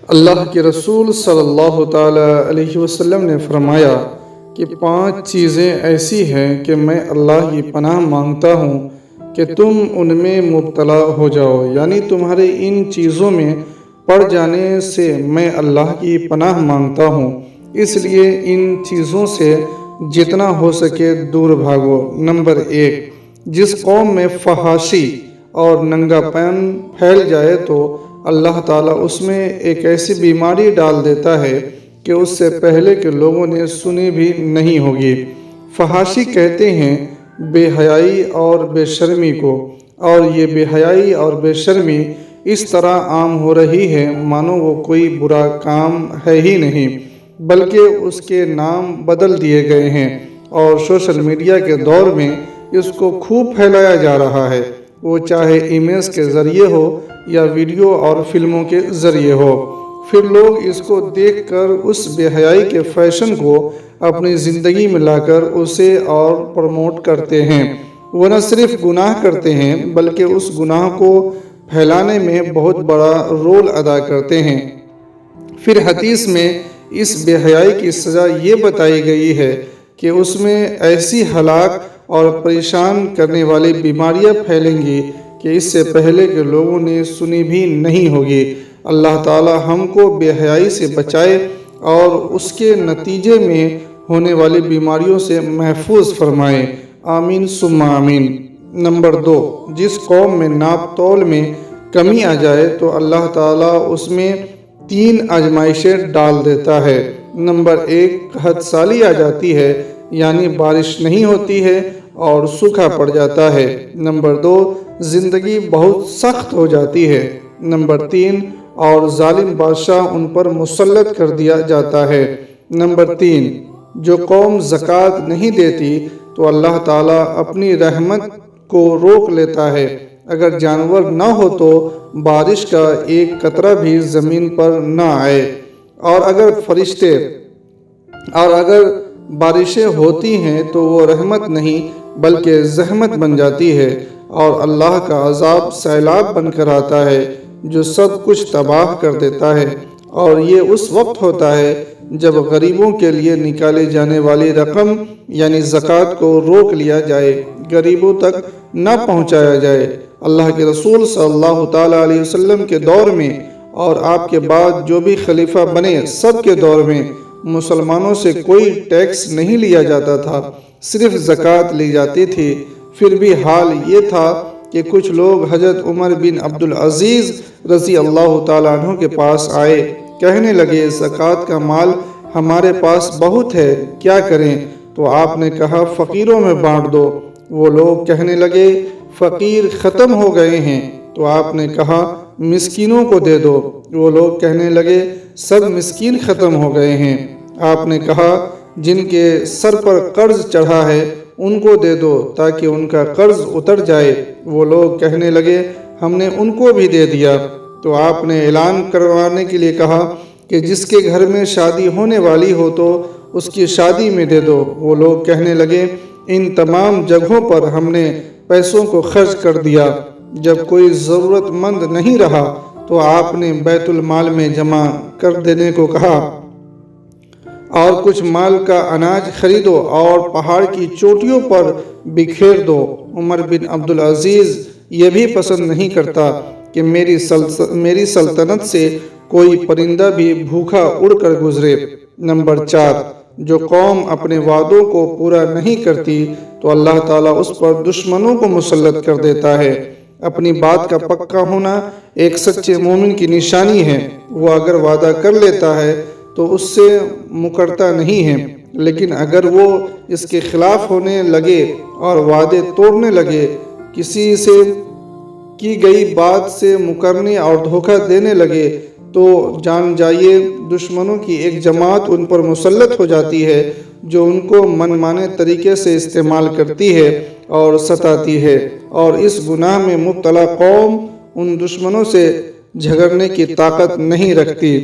اللہ کے رسول صلی اللہ تعالیٰ علیہ وسلم نے فرمایا کہ 5 چیزیں ایسی ہیں کہ میں اللہ کی پناہ مانگتا ہوں کہ تم ان میں مبتلا ہو جاؤ، یعنی تمہارے ان چیزوں میں پڑ جانے سے میں اللہ کی پناہ مانگتا ہوں، اس لیے ان چیزوں سے جتنا ہو سکے دور بھاگو۔ نمبر 1، جس قوم میں فحاشی اور ننگا پن پھیل جائے تو اللہ تعالیٰ اس میں ایک ایسی بیماری ڈال دیتا ہے کہ اس سے پہلے کے لوگوں نے سنی بھی نہیں ہوگی۔ فحاشی کہتے ہیں بے حیائی اور بے شرمی کو، اور یہ بے حیائی اور بے شرمی اس طرح عام ہو رہی ہے مانو وہ کوئی برا کام ہے ہی نہیں، بلکہ اس کے نام بدل دیے گئے ہیں، اور سوشل میڈیا کے دور میں اس کو خوب پھیلایا جا رہا ہے، وہ چاہے ایمیز کے ذریعے ہو یا ویڈیو اور فلموں کے ذریعے ہو۔ پھر لوگ اس کو دیکھ کر اس بے حیائی کے فیشن کو اپنی زندگی میں لا کر اسے اور پروموٹ کرتے ہیں۔ وہ نہ صرف گناہ کرتے ہیں بلکہ اس گناہ کو پھیلانے میں بہت بڑا رول ادا کرتے ہیں۔ پھر حدیث میں اس بے حیائی کی سزا یہ بتائی گئی ہے کہ اس میں ایسی ہلاک اور پریشان کرنے والی بیماریاں پھیلیں گی کہ اس سے پہلے کے لوگوں نے سنی بھی نہیں ہوگی۔ اللہ تعالی ہم کو بے حیائی سے بچائے اور اس کے نتیجے میں ہونے والی بیماریوں سے محفوظ فرمائے، آمین ثم آمین۔ نمبر 2، جس قوم میں ناپ تول میں کمی آ جائے تو اللہ تعالیٰ اس میں 3 آزمائشیں ڈال دیتا ہے۔ نمبر 1، قحط سالی آ جاتی ہے، یعنی بارش نہیں ہوتی ہے اور سوکھا پڑ جاتا ہے۔ نمبر 2، زندگی بہت سخت ہو جاتی ہے۔ نمبر 3، اور ظالم بادشاہ ان پر مسلط کر دیا جاتا ہے۔ نمبر 3، جو قوم زکوٰۃ نہیں دیتی تو اللہ تعالیٰ اپنی رحمت کو روک لیتا ہے، اگر جانور نہ ہو تو بارش کا ایک قطرہ بھی زمین پر نہ آئے، اور اگر بارشیں ہوتی ہیں تو وہ رحمت نہیں بلکہ زحمت بن جاتی ہے، اور اللہ کا عذاب سیلاب بن کر آتا ہے جو سب کچھ تباہ کر دیتا ہے، اور یہ اس وقت ہوتا ہے جب غریبوں کے لیے نکالے جانے والی رقم یعنی زکوٰۃ کو روک لیا جائے، غریبوں تک نہ پہنچایا جائے۔ اللہ کے رسول صلی اللہ تعالیٰ علیہ وسلم کے دور میں اور آپ کے بعد جو بھی خلیفہ بنے سب کے دور میں مسلمانوں سے کوئی ٹیکس نہیں لیا جاتا تھا، صرف زکوٰۃ لی جاتی تھی۔ پھر بھی حال یہ تھا کہ کچھ لوگ حضرت عمر بن عبدالعزیز رضی اللہ تعالیٰ عنہ کے پاس آئے، کہنے لگے زکوٰۃ کا مال ہمارے پاس بہت ہے، کیا کریں؟ تو آپ نے کہا فقیروں میں بانٹ دو۔ وہ لوگ کہنے لگے فقیر ختم ہو گئے ہیں، تو آپ نے کہا مسکینوں کو دے دو۔ وہ لوگ کہنے لگے سب مسکین ختم ہو گئے ہیں۔ آپ نے کہا جن کے سر پر قرض چڑھا ہے ان کو دے دو تاکہ ان کا قرض اتر جائے۔ وہ لوگ کہنے لگے ہم نے ان کو بھی دے دیا۔ تو آپ نے اعلان کروانے کے لیے کہا کہ جس کے گھر میں شادی ہونے والی ہو تو اس کی شادی میں دے دو۔ وہ لوگ کہنے لگے ان تمام جگہوں پر ہم نے پیسوں کو خرچ کر دیا۔ جب کوئی ضرورت مند نہیں رہا تو آپ نے بیت المال میں جمع کر دینے کو کہا، اور کچھ مال کا اناج خریدو اور پہاڑ کی چوٹیوں پر بکھیر دو۔ عمر بن عبدالعزیز یہ بھی پسند نہیں کرتا کہ میری سلطنت سے کوئی پرندہ بھی بھوکا اڑ کر گزرے۔ نمبر 4، جو قوم اپنے وعدوں کو پورا نہیں کرتی تو اللہ تعالیٰ اس پر دشمنوں کو مسلط کر دیتا ہے۔ اپنی بات کا پکا ہونا ایک سچے مومن کی نشانی ہے۔ وہ اگر وعدہ کر لیتا ہے تو اس سے مکرتا نہیں ہے، لیکن اگر وہ اس کے خلاف ہونے لگے اور وعدے توڑنے لگے، کسی سے کی گئی بات سے مکرنے اور دھوکہ دینے لگے، تو جان جائیے دشمنوں کی ایک جماعت ان پر مسلط ہو جاتی ہے جو ان کو من مانے طریقے سے استعمال کرتی ہے اور ستاتی ہے، اور اس گناہ میں مبتلا قوم ان دشمنوں سے جھگڑنے کی طاقت نہیں رکھتی۔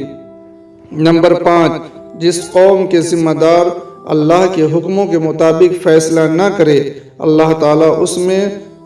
نمبر 5، جس قوم کے ذمہ دار اللہ کے حکموں کے مطابق فیصلہ نہ کرے، اللہ تعالیٰ اس میں